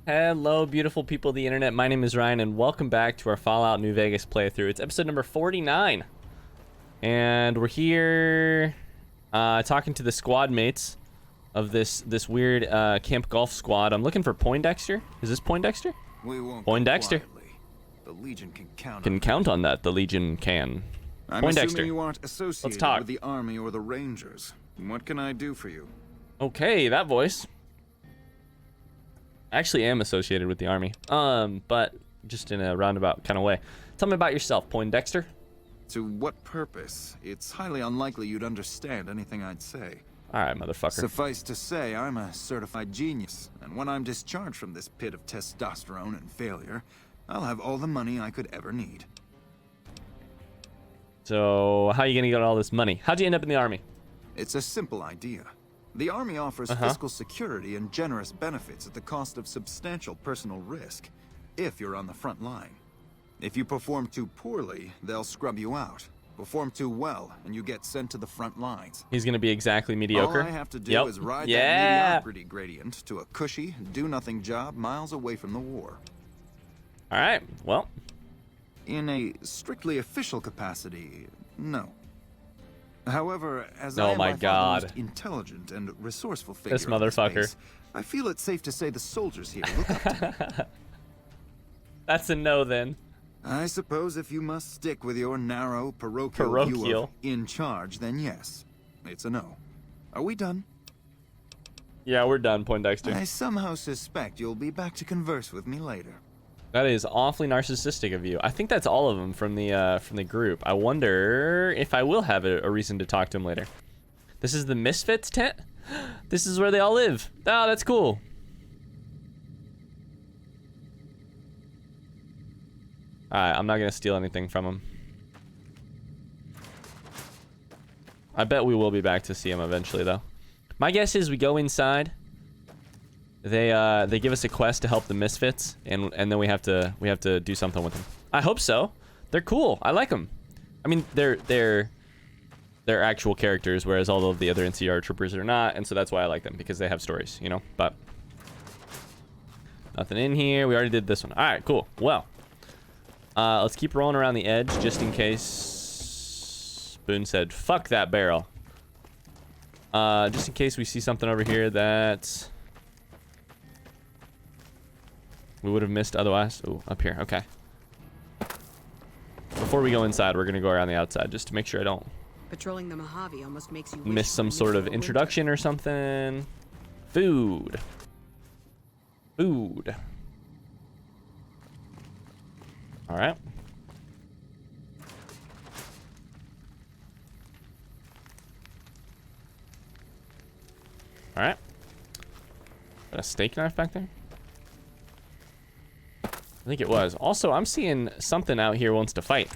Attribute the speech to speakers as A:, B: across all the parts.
A: Hello, beautiful people of the internet. My name is Ryan, and welcome back to our Fallout New Vegas playthrough. It's episode number 49, and we're here talking to the squad mates of this weird Camp Golf squad. I'm looking for Poindexter. Is this Poindexter?
B: We won't
A: Poindexter.
B: The Legion
A: Can count on that. The Legion can.
B: I'm
A: Poindexter.
B: assuming you aren't associated
A: talk.
B: with the Army or the Rangers. What can I do for you?
A: Okay, that voice. I actually am associated with the Army, but just in a roundabout kind of way. Tell me about yourself, Poindexter.
B: To what purpose? It's highly unlikely you'd understand anything I'd say.
A: All right, motherfucker.
B: Suffice to say, I'm a certified genius, and when I'm discharged from this pit of testosterone and failure, I'll have all the money I could ever need.
A: So, how are you gonna get all this money? How'd you end up in the Army?
B: It's a simple idea. The Army offers fiscal security and generous benefits at the cost of substantial personal risk, if you're on the front line. If you perform too poorly, they'll scrub you out. Perform too well, and you get sent to the front lines.
A: He's gonna be exactly mediocre.
B: All I have to do is ride that mediocrity gradient to a cushy, do-nothing job miles away from the war.
A: All right, well.
B: In a strictly official capacity, no. However, as
A: Oh
B: I am
A: my
B: by far
A: God.
B: the most intelligent and resourceful figure
A: This
B: in this
A: motherfucker.
B: space, I feel it's safe to say the soldiers here look up to me.
A: That's a no then.
B: I suppose if you must stick with your narrow, parochial view of in charge, then yes, it's a no. Are we done?
A: Yeah, we're done, Poindexter.
B: I somehow suspect you'll be back to converse with me later.
A: That is awfully narcissistic of you. I think that's all of them from the group. I wonder if I will have a reason to talk to him later. This is the Misfits tent? This is where they all live. Oh, that's cool. Alright, I'm not gonna steal anything from him. I bet we will be back to see him eventually, though. My guess is we go inside. They give us a quest to help the Misfits, and then we have to do something with them. I hope so. They're cool. I like them. I mean, they're actual characters, whereas all of the other NCR troopers are not, and so that's why I like them, because they have stories, you know. But nothing in here. We already did this one. All right, cool. Well, let's keep rolling around the edge just in case Boone said, "Fuck that barrel." Just in case we see something over here that we would have missed otherwise. Oh, up here. Okay. Before we go inside, we're gonna go around the outside just to make sure I don't
C: Patrolling the Mojave almost makes you
A: miss some sort of introduction or something. Food. Food. All right. All right. Got a steak knife back there? I think it was. Also, I'm seeing something out here wants to fight.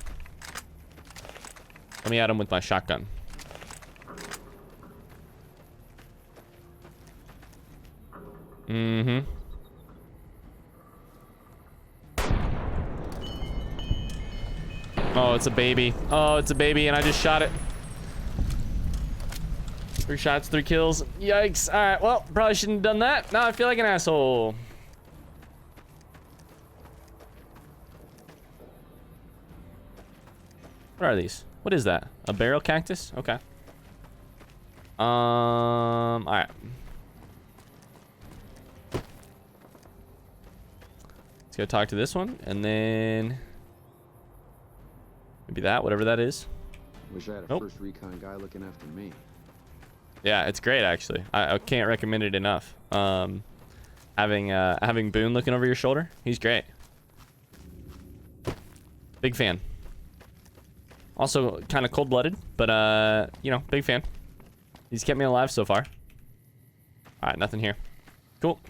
A: Let me at him with my shotgun. Mm-hmm. Oh, it's a baby. Oh, it's a baby, and I just shot it. 3 shots, 3 kills. Yikes. All right, well, probably shouldn't have done that. Now I feel like an asshole. What are these? What is that? A barrel cactus? Okay. All right. Let's go talk to this one, and then maybe that, whatever that is.
D: Wish I had a first recon guy looking after me.
A: Yeah, it's great actually. I can't recommend it enough. Having Boone looking over your shoulder, he's great. Big fan. Also kind of cold-blooded, but you know, big fan. He's kept me alive so far. All right, nothing here. Cool.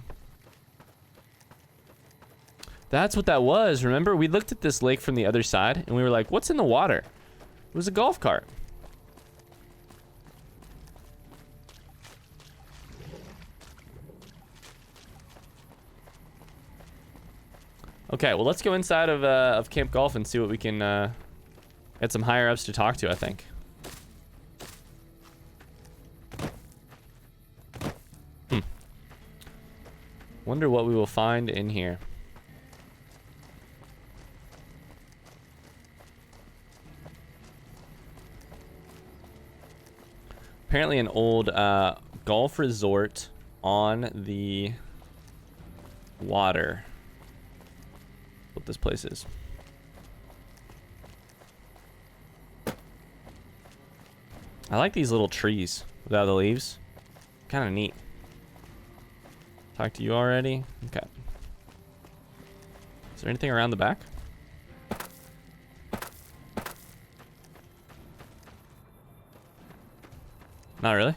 A: That's what that was. Remember, we looked at this lake from the other side, and we were like, "What's in the water?" It was a golf cart. Okay, well, let's go inside of Camp Golf and see what we can get some higher ups to talk to, I think. Wonder what we will find in here. Apparently an old golf resort on the water. What this place is. I like these little trees without the leaves. Kind of neat. Talk to you already? Okay. Is there anything around the back? Not really.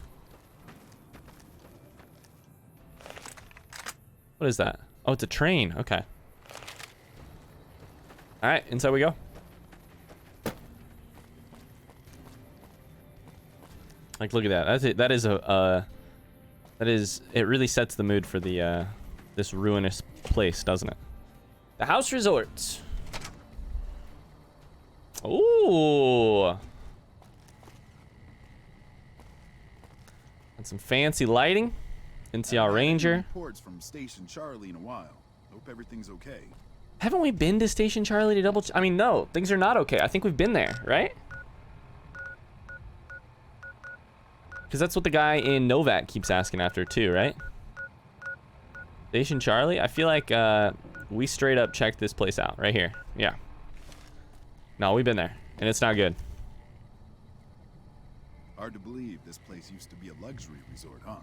A: What is that? Oh, it's a train. Okay. All right, inside we go. Like, look at that. That's it. That is that is. It really sets the mood for the this ruinous place, doesn't it? The house resort. Ooh. And some fancy lighting. NCR Ranger.
E: Reports from Station Charlie in a while. Hope everything's okay.
A: Haven't we been to Station Charlie to double? I mean, no, things are not okay. I think we've been there, right? Because that's what the guy in Novak keeps asking after too, right? Station Charlie? I feel like we straight up checked this place out right here. Yeah. No, we've been there, and it's not good.
E: Hard to believe this place used to be a luxury resort, huh?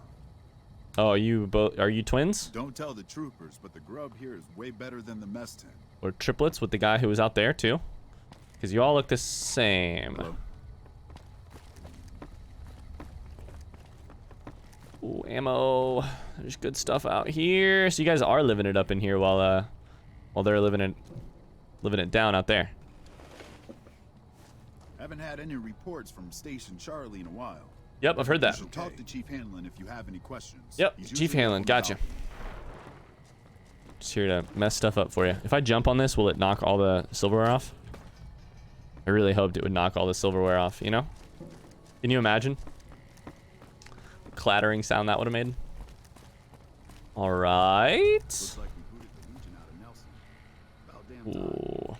A: Oh, you both are you twins?
E: Don't tell the troopers, but the grub here is way better than the mess tent.
A: Or triplets with the guy who was out there too? Because you all look the same.
E: Hello?
A: Ooh, ammo. There's good stuff out here. So you guys are living it up in here while they're living it down out there.
E: Haven't had any reports from Station Charlie in a while.
A: Yep, I've heard that.
E: You should talk to Chief Hanlon if you have any questions.
A: Yep,
E: He's
A: Chief
E: usually
A: Hanlon,
E: helping
A: gotcha.
E: out.
A: Just here to mess stuff up for you. If I jump on this, will it knock all the silverware off? I really hoped it would knock all the silverware off, you know? Can you imagine? Clattering sound that would have made. All right.
E: Looks like we booted the Legion out of Nelson. About damn time.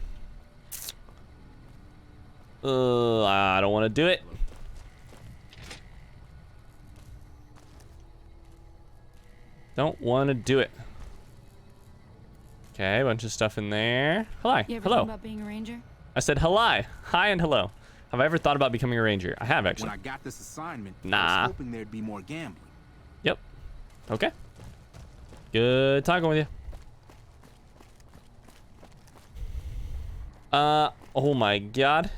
A: Ooh. I don't want to do it. Don't want to do it. Okay, a bunch of stuff in there. Hi.
F: You ever
A: Hello.
F: think about being a ranger?
A: I said hello. Hi and hello. Have I ever thought about becoming a ranger? I have actually.
G: When I got this assignment, I
A: Nah.
G: was hoping there'd be more gambling.
A: Yep. Okay. Good talking with you. Oh my god.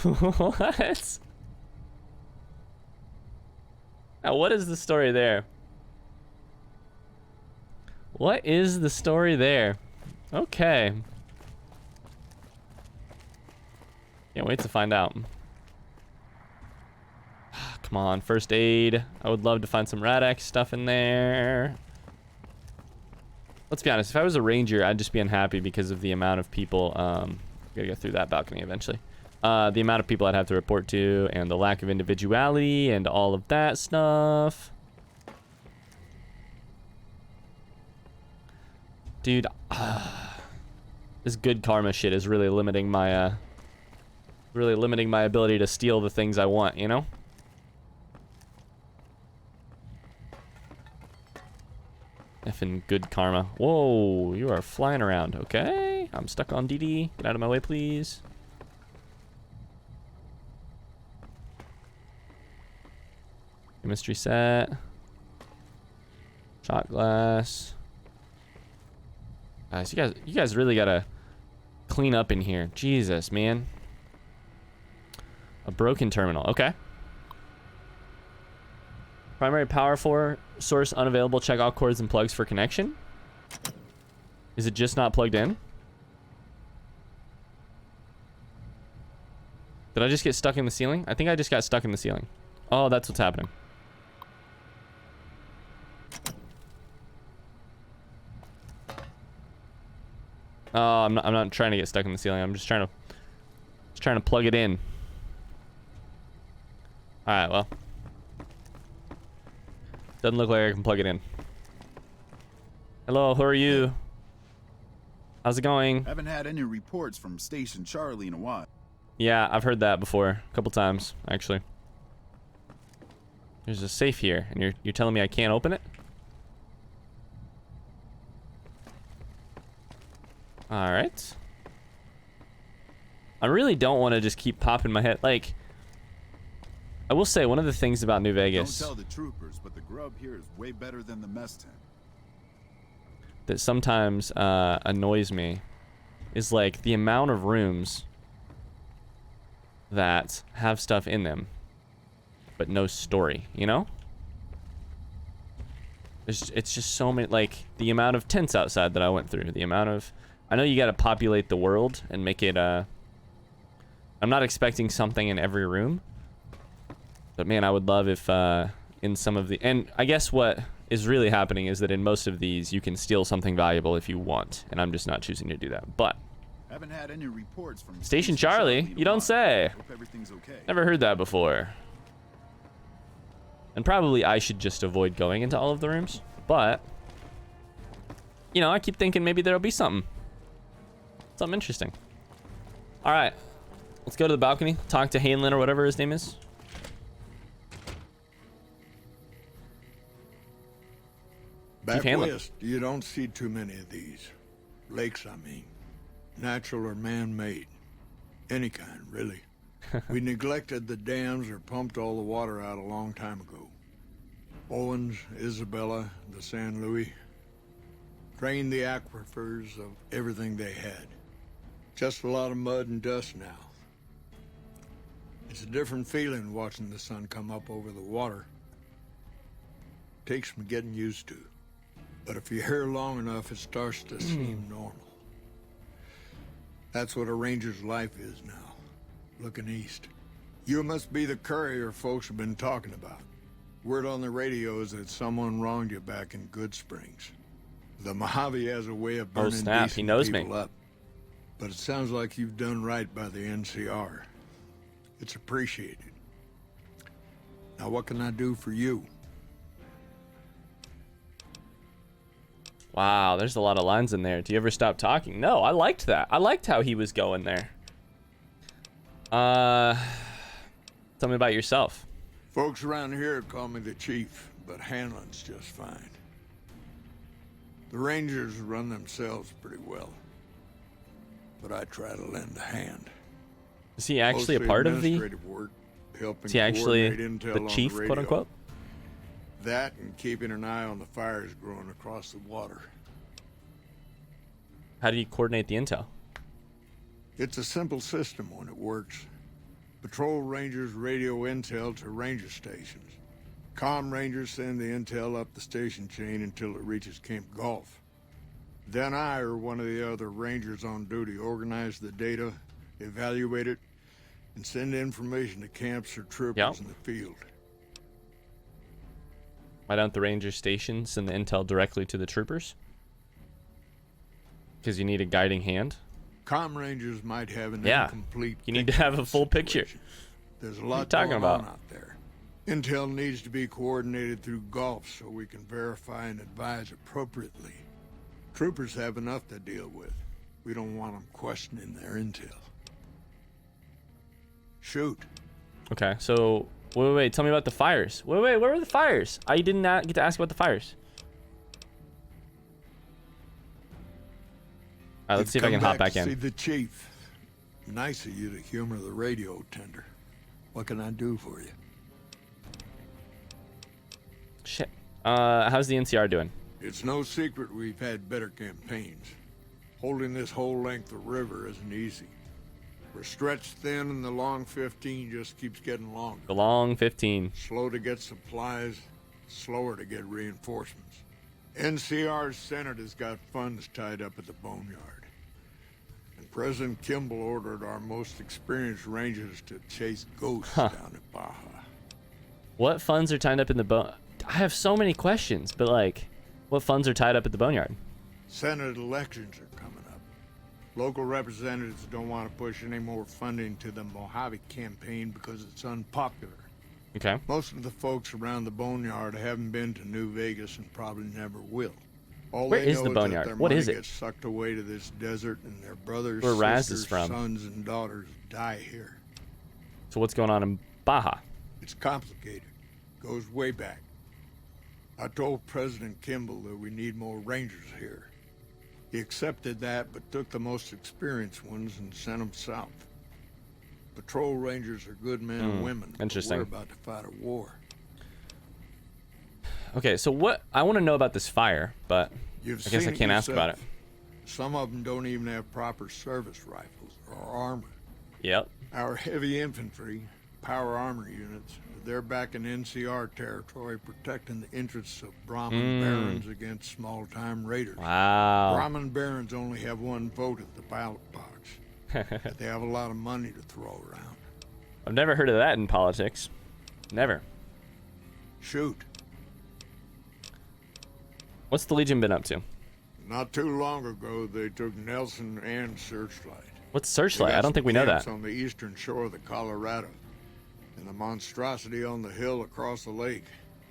A: What? Now, what is the story there? What is the story there? Okay. Can't wait to find out. Come on, first aid. I would love to find some Rad-X stuff in there. Let's be honest, if I was a ranger, I'd just be unhappy because of the amount of people, gotta go through that balcony eventually. The amount of people I'd have to report to and the lack of individuality and all of that stuff. Dude, this good karma shit is really limiting my, ability to steal the things I want, you know? Effing good karma. Whoa, you are flying around. Okay, I'm stuck on DD. Get out of my way, please. Chemistry set. Shot glass. Guys, you guys really gotta clean up in here. Jesus, man. A broken terminal. Okay. Primary power source unavailable. Check all cords and plugs for connection. Is it just not plugged in? Did I just get stuck in the ceiling? I think I just got stuck in the ceiling. Oh, that's what's happening. Oh, I'm not trying to get stuck in the ceiling. I'm just trying to plug it in. All right, well. Doesn't look like I can plug it in. Hello, who are you? How's it going?
E: Haven't had any reports from Station Charlie in a while.
A: Yeah, I've heard that before. A couple times, actually. There's a safe here, and you're telling me I can't open it? Alright. I really don't want to just keep popping my head. Like, I will say, one of the things about New Vegas...
E: Don't tell the troopers, but the grub here is way better than the mess tent.
A: that sometimes annoys me is like the amount of rooms that have stuff in them but no story, you know? It's just so many, like the amount of tents outside that I went through, the amount of, I know you got to populate the world and make it I'm not expecting something in every room, but man, I would love if in some of the, and I guess what is really happening is that in most of these you can steal something valuable if you want, and I'm just not choosing to do that. But
E: Haven't had any reports from
A: Station Charlie, you don't say.
E: Hope everything's okay.
A: Never heard that before. And probably I should just avoid going into all of the rooms, but you know, I keep thinking maybe there'll be something interesting. All right, let's go to the balcony, talk to Hanlon or whatever his name is.
F: Back
A: Hanlon.
F: west, you don't see too many of these. Lakes, I mean. Natural or man-made. Any kind, really. We neglected the dams or pumped all the water out a long time ago. Owens, Isabella, the San Luis. Drained the aquifers of everything they had. Just a lot of mud and dust now. It's a different feeling watching the sun come up over the water. Takes some getting used to. But if you're here long enough, it starts to seem normal. That's what a ranger's life is now, looking east. You must be the courier folks have been talking about. Word on the radio is that someone wronged you back in Good Springs. The Mojave has a way of burning
A: snap,
F: decent
A: he knows
F: people
A: me.
F: up. But it sounds like you've done right by the NCR. It's appreciated. Now what can I do for you?
A: Wow, there's a lot of lines in there. Do you ever stop talking? No, I liked that. I liked how he was going there. Tell me about yourself.
F: Folks around here call me the chief, but Hanlon's just fine. The Rangers run themselves pretty well, but I try to lend a hand.
A: Is he actually a
F: Mostly
A: part of the...
F: administrative work, helping
A: Is he actually
F: coordinate intel
A: the
F: on
A: chief,
F: radio.
A: quote unquote?
F: That and keeping an eye on the fires growing across the water.
A: How do you coordinate the intel?
F: It's a simple system when it works. Patrol Rangers radio intel to ranger stations. Comm Rangers send the intel up the station chain until it reaches Camp Golf. Then I or one of the other Rangers on duty organize the data, evaluate it, and send information to camps or troopers in the field.
A: Why don't the ranger stations send the intel directly to the troopers? Because you need a guiding hand?
F: Comm Rangers might have an
A: Yeah.
F: incomplete
A: You need to have a full picture.
F: There's a
A: What are you
F: lot
A: talking
F: going
A: about?
F: on out there. Intel needs to be coordinated through Gulf so we can verify and advise appropriately. Troopers have enough to deal with. We don't want them questioning their intel. Shoot.
A: Okay, so... Wait, tell me about the fires. Wait, where were the fires? I did not get to ask about the fires. Alright, let's see if I can hop back
F: See
A: in.
F: the chief. Nice of you to humor the radio tender. What can I do for you?
A: Shit. How's the NCR doing?
F: It's no secret we've had better campaigns. Holding this whole length of river isn't easy. We're stretched thin and the long 15 just keeps getting longer.
A: The long 15.
F: Slow to get supplies, slower to get reinforcements. NCR's Senate has got funds tied up at the boneyard. And President Kimball ordered our most experienced rangers to chase ghosts down at Baja.
A: What funds are tied up in the bone? I have so many questions, but like, what funds are tied up at the boneyard?
F: Senate elections are coming up. Local representatives don't want to push any more funding to the Mojave campaign because it's unpopular.
A: Okay.
F: Most of the folks around the boneyard haven't been to New Vegas and probably never will. All
A: Where
F: they
A: is
F: know
A: the
F: that
A: boneyard?
F: their
A: What
F: money
A: is it?
F: gets sucked away to this desert, and their brothers,
A: Where Raz is
F: sisters,
A: from.
F: sons, and daughters die here.
A: So what's going on in Baja?
F: It's complicated. Goes way back. I told President Kimball that we need more rangers here. He accepted that, but took the most experienced ones and sent them south. Patrol rangers are good men and women.
A: Interesting.
F: But we're about to fight a war.
A: Okay, so what I want to know about this fire, but
F: You've
A: I guess I
F: seen it
A: can't ask about it.
F: yourself. Some of them don't even have proper service rifles or armor.
A: Yep.
F: Our heavy infantry, power armor units, they're back in NCR territory protecting the interests of Brahmin barons against small-time raiders.
A: Wow.
F: Brahmin barons only have one vote at the ballot box. But they have a lot of money to throw around.
A: I've never heard of that in politics. Never.
F: Shoot.
A: What's the Legion been up to?
F: Not too long ago, they took Nelson and Searchlight.
A: What's
F: They
A: Searchlight?
F: got
A: I don't
F: some
A: think we know
F: camps
A: that.
F: on the eastern shore of the Colorado. And the monstrosity on the hill across the lake,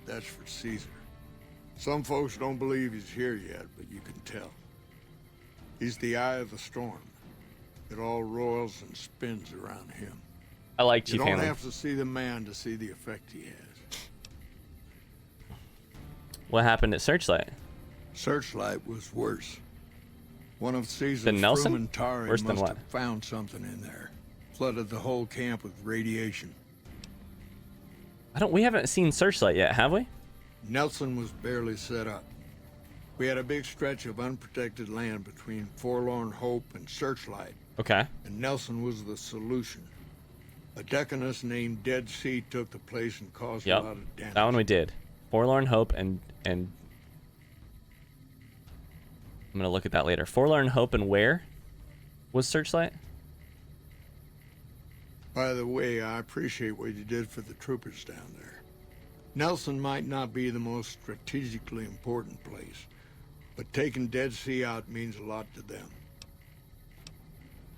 F: that's for Caesar. Some folks don't believe he's here yet, but you can tell. He's the eye of the storm. It all roils and spins around him.
A: I like
F: You
A: Chief
F: don't
A: Hanlon.
F: have to see the man to see the effect he has.
A: What happened at Searchlight?
F: Searchlight was worse. One of Caesar's
A: Than Nelson?
F: Frumentari
A: Worse than
F: must
A: what?
F: have found something in there. Flooded the whole camp with radiation.
A: We haven't seen Searchlight yet, have we?
F: Nelson was barely set up. We had a big stretch of unprotected land between Forlorn Hope and Searchlight,
A: Okay.
F: and Nelson was the solution. A deaconess named Dead Sea took the place and caused a
A: Yep.
F: lot of damage.
A: That one we did. Forlorn Hope and I'm gonna look at that later. Forlorn Hope and where was Searchlight?
F: By the way, I appreciate what you did for the troopers down there. Nelson might not be the most strategically important place, but taking Dead Sea out means a lot to them.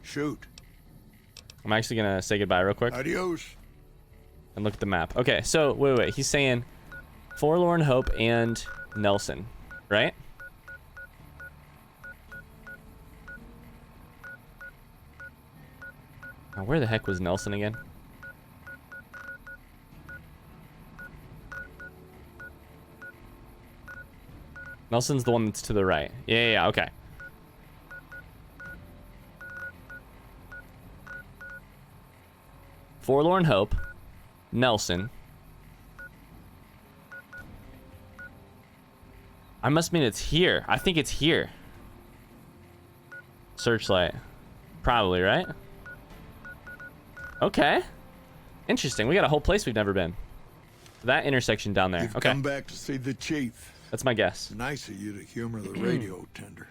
F: Shoot.
A: I'm actually gonna say goodbye real quick
F: Adios.
A: and look at the map. Okay, so wait. He's saying Forlorn Hope and Nelson, right? Now, where the heck was Nelson again? Nelson's the one that's to the right. Yeah, okay. Forlorn Hope, Nelson. I must mean it's here. I think it's here. Searchlight. Probably, right? Okay. Interesting. We got a whole place we've never been. That intersection down there.
F: You've
A: Okay.
F: come back to see the chief.
A: That's my guess.
F: Nice of you to humor the radio tender.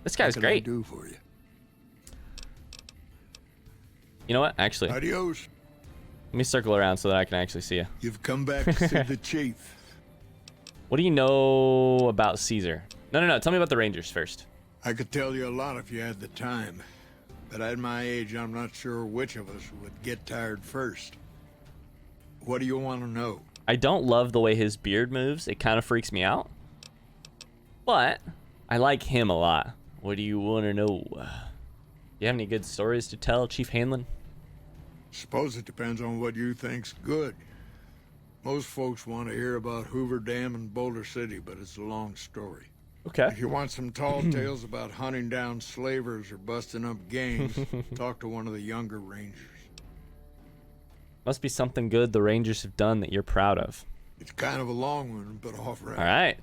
A: This guy's
F: What can I
A: great.
F: do for you?
A: You know what? Actually, let
F: Adios.
A: me circle around so that I can actually see you.
F: You've come back to see the chief.
A: What do you know about Caesar? No. Tell me about the Rangers first.
F: I could tell you a lot if you had the time. But at my age, I'm not sure which of us would get tired first. What do you want to know?
A: I don't love the way his beard moves. It kind of freaks me out. But I like him a lot. What do you want to know? You have any good stories to tell, Chief Hanlon?
F: Suppose it depends on what you think's good. Most folks want to hear about Hoover Dam and Boulder City, but it's a long story.
A: Okay.
F: If you want some tall tales about hunting down slavers or busting up gangs, talk to one of the younger rangers.
A: Must be something good the Rangers have done that you're proud of.
F: It's kind of a long one, but all right.
A: All right.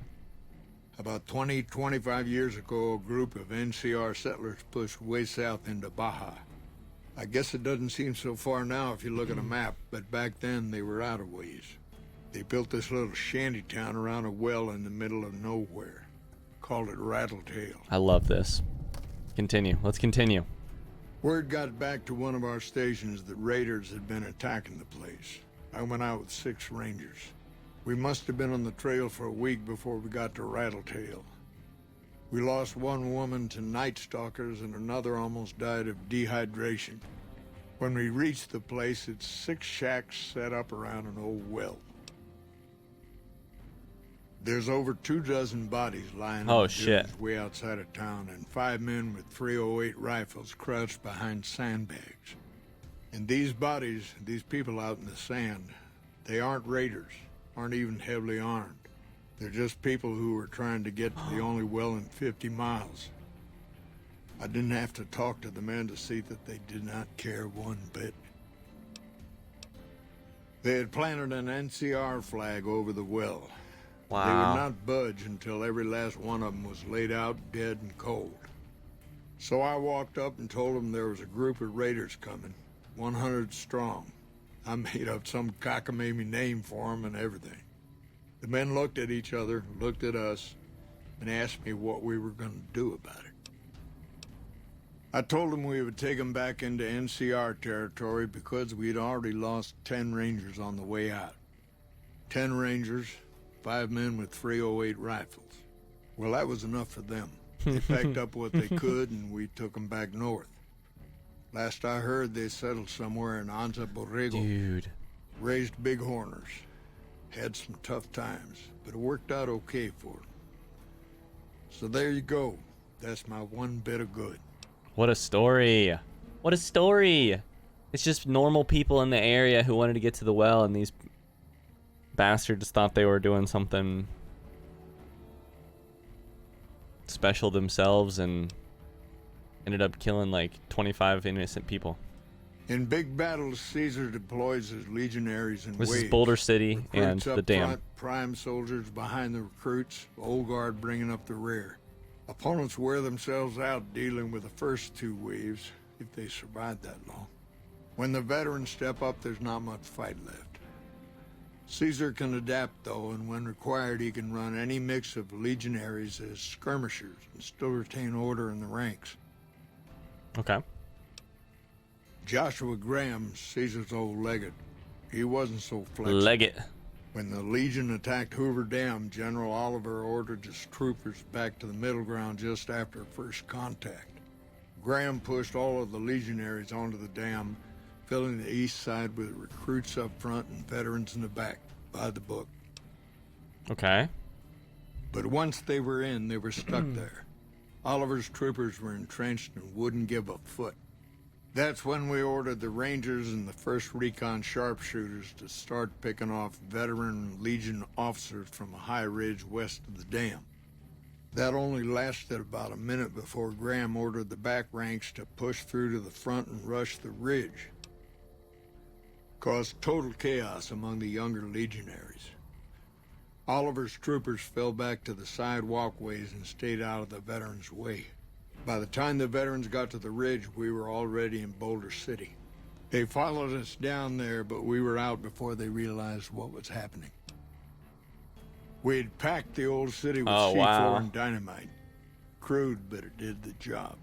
F: About 25 years ago, a group of NCR settlers pushed way south into Baja. I guess it doesn't seem so far now if you look at a map, but back then they were out of ways. They built this little shanty town around a well in the middle of nowhere. Called it Rattletail.
A: I love this. Continue. Let's continue.
F: Word got back to one of our stations that raiders had been attacking the place. I went out with 6 rangers. We must have been on the trail for a week before we got to Rattletail. We lost one woman to night stalkers and another almost died of dehydration. When we reached the place, it's 6 shacks set up around an old well. There's over 24 bodies lying
A: Oh,
F: in the
A: shit.
F: dunes way outside of town, and 5 men with 308 rifles crouched behind sandbags. And these bodies, these people out in the sand, they aren't raiders, aren't even heavily armed. They're just people who were trying to get to the only well in 50 miles. I didn't have to talk to the men to see that they did not care one bit. They had planted an NCR flag over the well. They would
A: Wow.
F: not budge until every last one of them was laid out dead and cold. So I walked up and told them there was a group of raiders coming, 100 strong. I made up some cockamamie name for them and everything. The men looked at each other, looked at us, and asked me what we were going to do about it. I told them we would take them back into NCR territory because we had already lost 10 Rangers on the way out. 10 Rangers, 5 men with 308 rifles. Well, that was enough for them. They packed up what they could, and we took them back north. Last I heard, they settled somewhere in Anza Borrego.
A: Dude.
F: Raised bighorners. Had some tough times, but it worked out okay for them. So there you go. That's my one bit of good.
A: What a story. What a story. It's just normal people in the area who wanted to get to the well, and these bastards thought they were doing something special themselves and ended up killing like 25 innocent people.
F: In big battles, Caesar deploys his legionaries in
A: This
F: waves.
A: is Boulder City and
F: Recruits up
A: the dam.
F: front, prime soldiers behind the recruits, old guard bringing up the rear. Opponents wear themselves out dealing with the first 2 waves, if they survive that long. When the veterans step up, there's not much fight left. Caesar can adapt, though, and when required, he can run any mix of legionaries as skirmishers and still retain order in the ranks.
A: Okay.
F: Joshua Graham, Caesar's old legate, he wasn't so flexible.
A: Leggett.
F: When the Legion attacked Hoover Dam, General Oliver ordered his troopers back to the middle ground just after first contact. Graham pushed all of the legionaries onto the dam, filling the east side with recruits up front and veterans in the back, by the book.
A: Okay.
F: But once they were in, they were stuck there. Oliver's troopers were entrenched and wouldn't give a foot. That's when we ordered the Rangers and the 1st Recon sharpshooters to start picking off veteran Legion officers from a high ridge west of the dam. That only lasted about a minute before Graham ordered the back ranks to push through to the front and rush the ridge. Caused total chaos among the younger legionaries. Oliver's troopers fell back to the side walkways and stayed out of the veterans' way. By the time the veterans got to the ridge, we were already in Boulder City. They followed us down there, but we were out before they realized what was happening. We'd packed the old city with
A: Oh,
F: C4
A: wow.
F: and dynamite. Crude, but it did the job.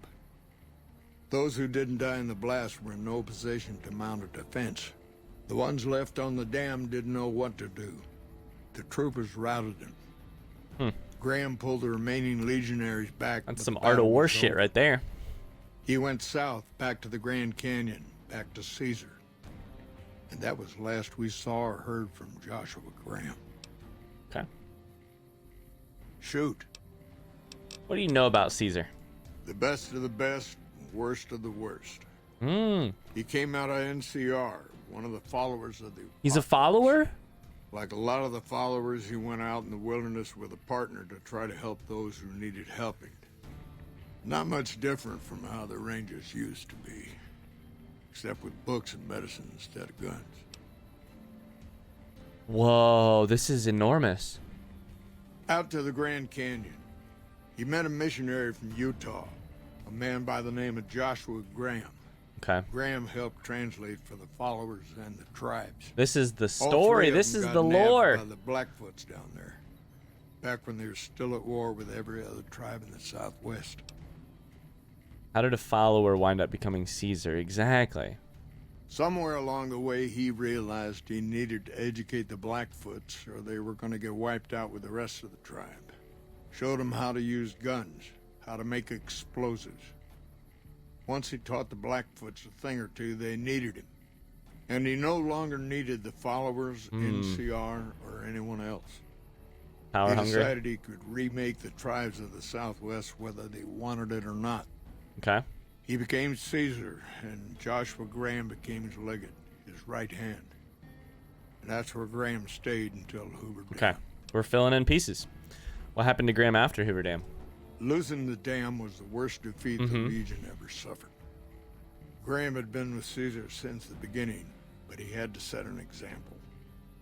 F: Those who didn't die in the blast were in no position to mount a defense. The ones left on the dam didn't know what to do. The troopers routed them. Graham pulled the remaining legionaries back.
A: That's
F: but
A: some
F: the
A: Art of
F: battle
A: War
F: was
A: shit
F: over.
A: right there.
F: He went south, back to the Grand Canyon, back to Caesar. And that was the last we saw or heard from Joshua Graham.
A: Okay.
F: Shoot.
A: What do you know about Caesar?
F: The best of the best, worst of the worst.
A: Hmm.
F: He came out of NCR, one of the followers of the...
A: He's a follower?
F: Like a lot of the followers, he went out in the wilderness with a partner to try to help those who needed helping. Not much different from how the Rangers used to be, except with books and medicine instead of guns.
A: Whoa, this is enormous.
F: Out to the Grand Canyon. He met a missionary from Utah, a man by the name of Joshua Graham.
A: Okay.
F: Graham helped translate for the followers and the tribes.
A: This is the
F: All
A: story.
F: three of
A: This
F: them
A: is
F: got
A: the
F: nabbed
A: lore.
F: by the Blackfoots down there, back when they were still at war with every other tribe in the Southwest.
A: How did a follower wind up becoming Caesar? Exactly.
F: Somewhere along the way, he realized he needed to educate the Blackfoots or they were going to get wiped out with the rest of the tribe. Showed them how to use guns, how to make explosives. Once he taught the Blackfoots a thing or two, they needed him. And he no longer needed the followers, NCR, or anyone else.
A: Power
F: He
A: hungry.
F: decided he could remake the tribes of the Southwest whether they wanted it or not.
A: Okay.
F: He became Caesar, and Joshua Graham became his legate, his right hand. And that's where Graham stayed until Hoover Dam.
A: Okay. We're filling in pieces. What happened to Graham after Hoover Dam?
F: Losing the dam was the worst defeat the Legion ever suffered. Graham had been with Caesar since the beginning, but he had to set an example.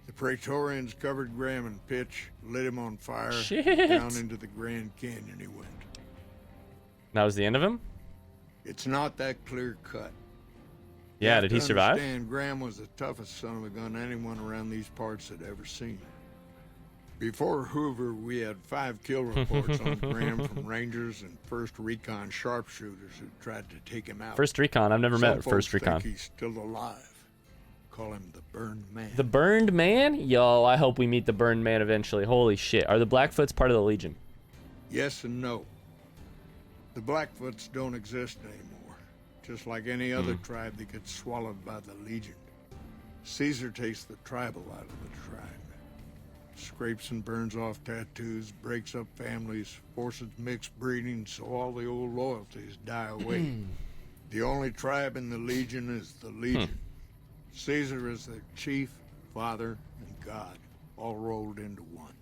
F: The Praetorians covered Graham in pitch, lit him on fire,
A: Shit.
F: down into the Grand Canyon he went.
A: That was the end of him?
F: It's not that clear cut.
A: Yeah,
F: You
A: did
F: have
A: he
F: to
A: survive?
F: understand, Graham was the toughest son of a gun anyone around these parts had ever seen. Before Hoover, we had 5 kill reports on Graham from Rangers and 1st Recon sharpshooters who tried to take him out.
A: First Recon. I've never
F: Some
A: met First
F: folks
A: Recon.
F: think he's still alive. Call him the Burned Man.
A: The Burned Man? Yo, I hope we meet the Burned Man eventually. Holy shit. Are the Blackfoots part of the Legion?
F: Yes and no. The Blackfoots don't exist anymore. Just like any other tribe that gets swallowed by the Legion. Caesar takes the tribal out of the tribe. Scrapes and burns off tattoos, breaks up families, forces mixed breeding so all the old loyalties die away. The only tribe in the Legion is the Legion. Caesar is their chief, father, and god, all rolled into one.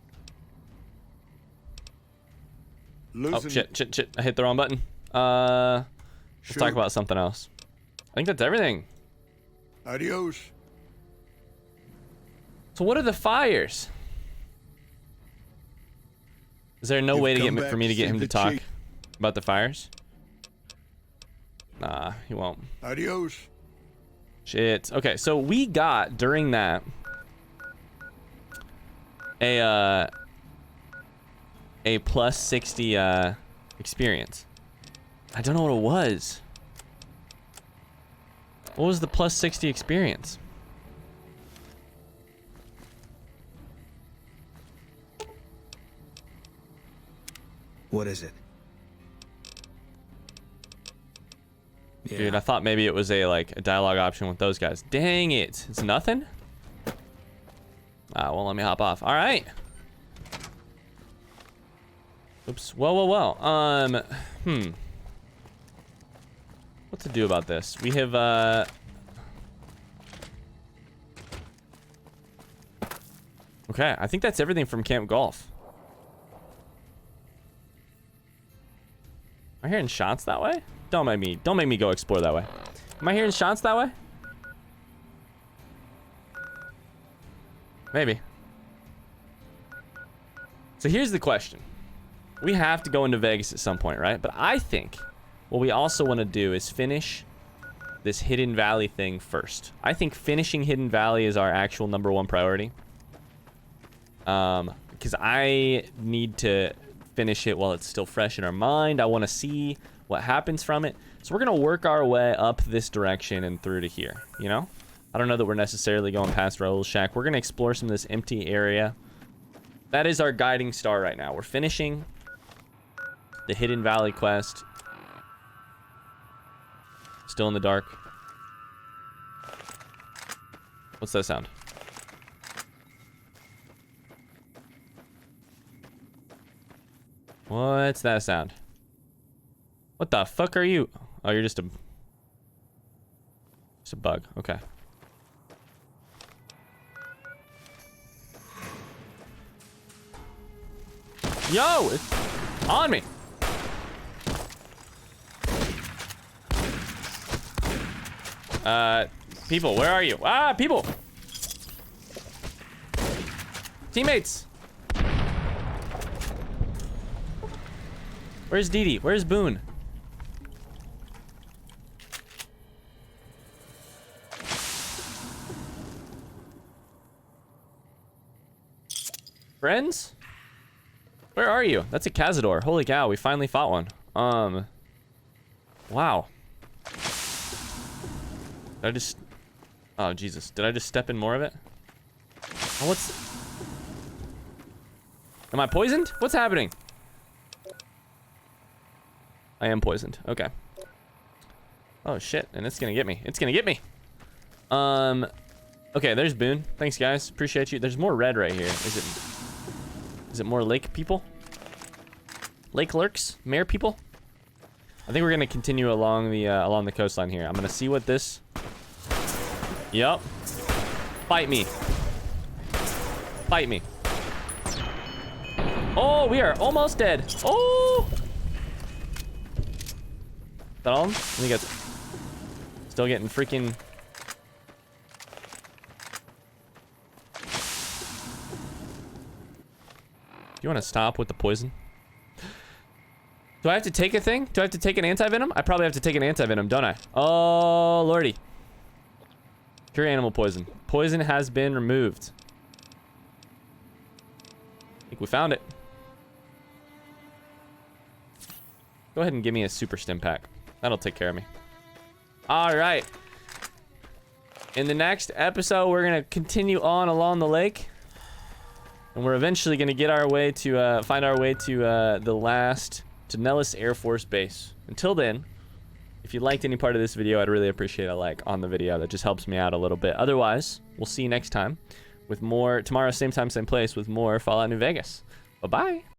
A: Oh, shit. I hit the wrong button. Let's talk about something else. I think that's everything.
F: Adios.
A: So what are the fires? Is there no
F: You've
A: way to
F: come
A: get me,
F: back
A: for me to
F: to
A: get
F: see
A: him to
F: the
A: talk
F: chief.
A: about the fires? Nah, he won't.
F: Adios.
A: Shit. Okay, so we got during that a plus 60 experience. I don't know what it was. What was the plus 60 experience?
H: What is it? Yeah.
A: Dude, I thought maybe it was a dialogue option with those guys. Dang it. It's nothing? Ah, won't let me hop off. All right. Oops. Well. What to do about this? We have, okay, I think that's everything from Camp Golf. Am I hearing shots that way? Don't make me go explore that way. Am I hearing shots that way? Maybe. So here's the question. We have to go into Vegas at some point, right? But I think what we also want to do is finish this Hidden Valley thing first. I think finishing Hidden Valley is our actual #1 priority. Because I need to finish it while it's still fresh in our mind. I want to see what happens from it. So we're going to work our way up this direction and through to here, you know? I don't know that we're necessarily going past Raoul's shack. We're going to explore some of this empty area. That is our guiding star right now. We're finishing the Hidden Valley quest. Still in the dark. What's that sound? What's that sound? What the fuck are you? Oh, you're just a bug. Okay. Yo, it's on me. People, where are you? Ah, people. Teammates. Where's Dee Dee? Where's Boone? Friends? Where are you? That's a Cazador. Holy cow, we finally fought one. Wow. Did I just... Oh, Jesus. Did I just step in more of it? Oh, what's... Am I poisoned? What's happening? I am poisoned. Okay. Oh, shit. And it's gonna get me. It's gonna get me. Okay, there's Boone. Thanks, guys. Appreciate you. There's more red right here. Is Is it more lake people? Lake lurks? Mare people? I think we're gonna continue along the coastline here. I'm gonna see what this... Yup. Fight me. Fight me. Oh, we are almost dead. Oh! That all? I think it's still getting freaking... You want to stop with the poison? Do I have to take a thing? Do I have to take an anti-venom? I probably have to take an anti-venom, don't I? Oh, lordy. Cure animal poison. Poison has been removed. I think we found it. Go ahead and give me a super stim pack. That'll take care of me. All right. In the next episode, we're going to continue on along the lake. And we're eventually going to get our way to, find our way to to Nellis Air Force Base. Until then, if you liked any part of this video, I'd really appreciate a like on the video. That just helps me out a little bit. Otherwise, we'll see you next time with more, tomorrow, same time, same place, with more Fallout New Vegas. Bye-bye.